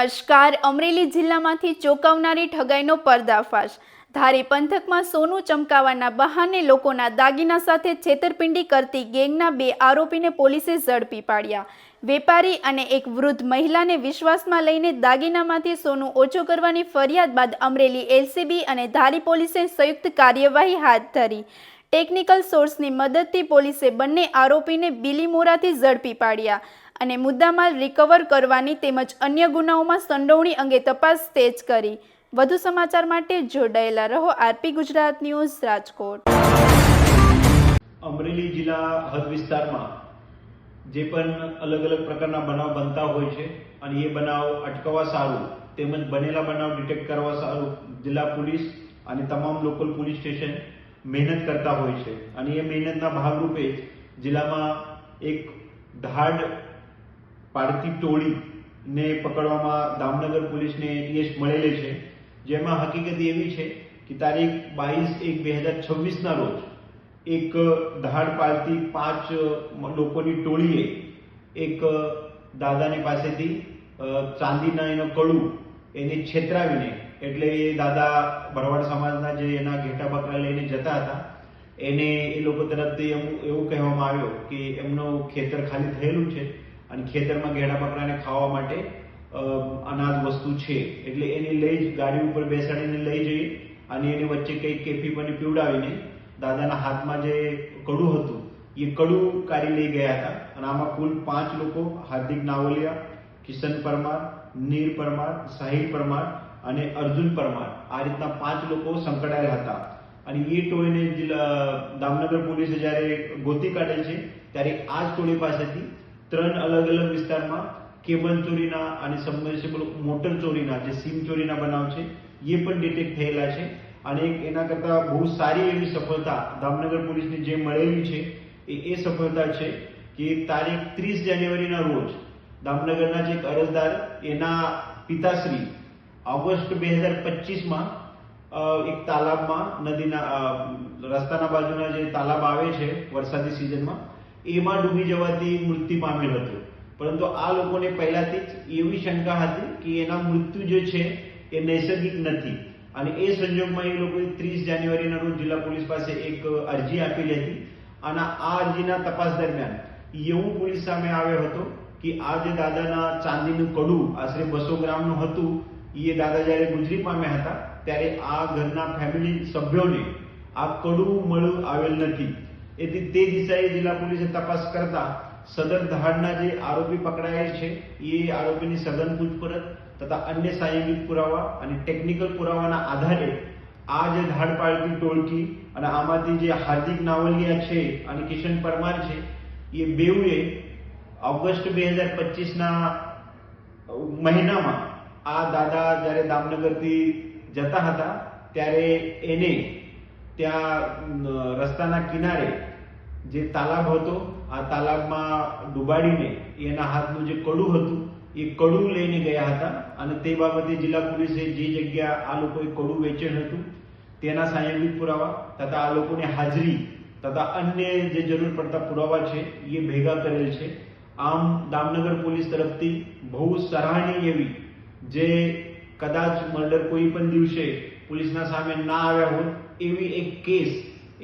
નમસ્કાર. અમરેલી જિલ્લામાંથી ચોંકાવનારી ઠગાઈનો પર્દાફાશ. ધારી પંથકમાં સોનું ચમકાવવાના બહાને લોકોના દાગીના સાથે છેતરપિંડી કરતી ગેંગના 2 આરોપીને પોલીસે ઝડપી પાડ્યા. વેપારી અને એક વૃદ્ધ મહિલાને વિશ્વાસમાં લઈને દાગીનામાંથી સોનું ઓછું કરવાની ફરિયાદ બાદ અમરેલી એલસીબી અને ધારી પોલીસે સંયુક્ત કાર્યવાહી હાથ ધરી. ટેકનિકલ સોર્સની મદદથી પોલીસે બંને આરોપીને બિલીમોરાથી ઝડપી પાડ્યા અને મુદ્દામાલ રિકવર કરવાની તેમજ અન્ય ગુનાઓમાં સંડોવણી અંગે તપાસ તેજ કરી. વધુ સમાચાર માટે જોડાયેલા રહો આરપી ગુજરાત ન્યૂઝ રાજકોટ. અમરેલી જિલ્લા હદ વિસ્તારમાં જે પણ અલગ અલગ પ્રકારના બનાવ બનતા હોય છે અને એ બનાવ અટકાવવા સારું તેમજ બનેલા બનાવ ડિટેક્ટ કરવા સારું જિલ્લા પોલીસ અને તમામ લોકલ પોલીસ સ્ટેશન મહેનત કરતા હોય છે અને એ મહેનતના ભાગરૂપે જિલ્લામાં એક ધાડ પાડતી ટોળીને પકડવામાં દામનગર પોલીસને યશ મળેલે છે. જેમાં હકીકત એવી છે કે તારીખ 22/1/2026ના રોજ એક ધાડ પાડતી 5 લોકોની ટોળીએ એક દાદાની પાસેથી ચાંદીના એનો કડું એને છેતરાવીને, એટલે એ દાદા ભરવાડ સમાજના જે એના ઘેટા બકરા લઈને જતા હતા એને એ લોકો તરફથી એવું કહેવામાં આવ્યું કે એમનું ખેતર ખાલી થયેલું છે અને ખેતરમાં ઘેડા બકરાને ખાવા માટે અનાજ વસ્તુ છે, એટલે એને લઈ જ ગાડી ઉપર બેસાડીને લઈ જઈ અને એની વચ્ચે કંઈક કેફી પાણી પીવડાવીને દાદાના હાથમાં જે કડું હતું એ કડું કાઢી લઈ ગયા હતા. અને આમાં કુલ 5 લોકો હાર્દિક નાવલિયા, કિશન પરમાર, નીર પરમાર, સાહિલ પરમાર અને અર્જુન પરમાર આ રીતના 5 લોકો સંકળાયેલા હતા. અને એ ટોળીને દામનગર પોલીસે જ્યારે ગોતી કાઢેલ છે ત્યારે આ જ ટોળી પાસેથી 3 અલગ અલગ વિસ્તારમાં કેબલ ચોરીના અને સબમર્સિબલ મોટર ચોરીના જે સીમ ચોરીના બનાવ છે એ પણ ડિટેક્ટ થયેલા છે. અને એના કરતાં બહુ સારી એવી સફળતા દામનગર પોલીસની જે મળેલી છે એ સફળતા છે કે તારીખ 30 જાન્યુઆરીના રોજ દામનગરના જે એક અરજદાર એના પિતાશ્રી ઓગસ્ટ 2025માં એક તાલાબમાં નદીના રસ્તાના બાજુના જે તાલાબ આવે છે વરસાદી સિઝનમાં એમાં ડૂબી જવાથી મૃત્યુ પામેલ હતું. પરંતુ આ લોકોને પહેલાથી જ એવી શંકા હતી કે એના મૃત્યુ જે છે એ નૈસર્ગિક નથી અને એ સંજોગમાં એ લોકોએ 30 જાન્યુઆરીના રોજ જિલ્લા પોલીસ પાસે એક અરજી આપેલી હતી. અને આ અરજીના તપાસ દરમિયાન એવું પોલીસ સામે આવ્યો હતો કે આ જે દાદાના ચાંદીનું કડું આશરે 200 ગ્રામનું હતું એ દાદા જ્યારે ગુજરી પામ્યા હતા ત્યારે આ ઘરના ફેમિલી સભ્યોને આ કડું મળ્યું આવેલ નથી. એથી તે દિશાએ જિલ્લા પોલીસે તપાસ કરતા સદર ધાડના જે આરોપી પકડાયેલ છે એ આરોપીની સઘન પૂછપરછ તથા અન્ય સાયંગિક પુરાવા અને ટેકનિકલ પુરાવાના આધારે આ જે ધાડ પાડતી ટોળકી અને આમાંથી જે હાર્દિક નાવલિયા છે અને કિશન પરમાર છે એ બેઉએ ઓગસ્ટ 2025ના મહિનામાં આ દાદા જ્યારે દામનગરથી જતા હતા ત્યારે એને ત્યાં રસ્તાના કિનારે જે તાલાબ હતો આ તાલાબમાં ડૂબાડીને એના હાથનું જે કડું હતું એ કડું લઈને ગયા હતા. અને તે બાબતે જિલ્લા પોલીસે જે જગ્યા આ લોકોએ કડું વેચેલ હતું તેના સાયંગિક પુરાવા તથા આ લોકોની હાજરી તથા અન્ય જે જરૂર પડતા પુરાવા છે એ ભેગા કરેલ છે. આમ દામનગર પોલીસ તરફથી બહુ સરાહનીય એવી જે કદાચ મર્ડર કોઈ પણ દિવસે પોલીસના સામે ના આવ્યા હોત એવી એક કેસ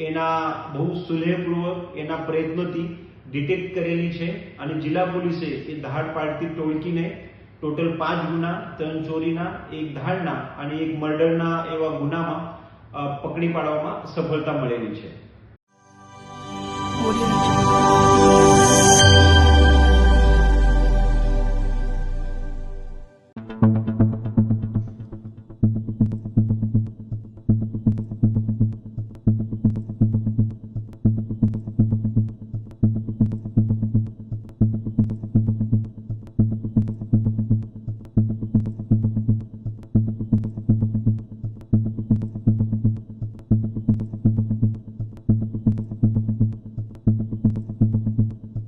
એના બહુ સુલેહપૂર્વક એના પ્રયત્નોથી ડિટેક્ટ કરેલી છે. અને જિલ્લા પોલીસે એ ધાડ પાડતી ટોળકીને ટોટલ 5 ગુના, 3 ચોરીના, 1 ધાડના અને 1 મર્ડરના એવા ગુનામાં પકડી પાડવામાં સફળતા મળેલી છે.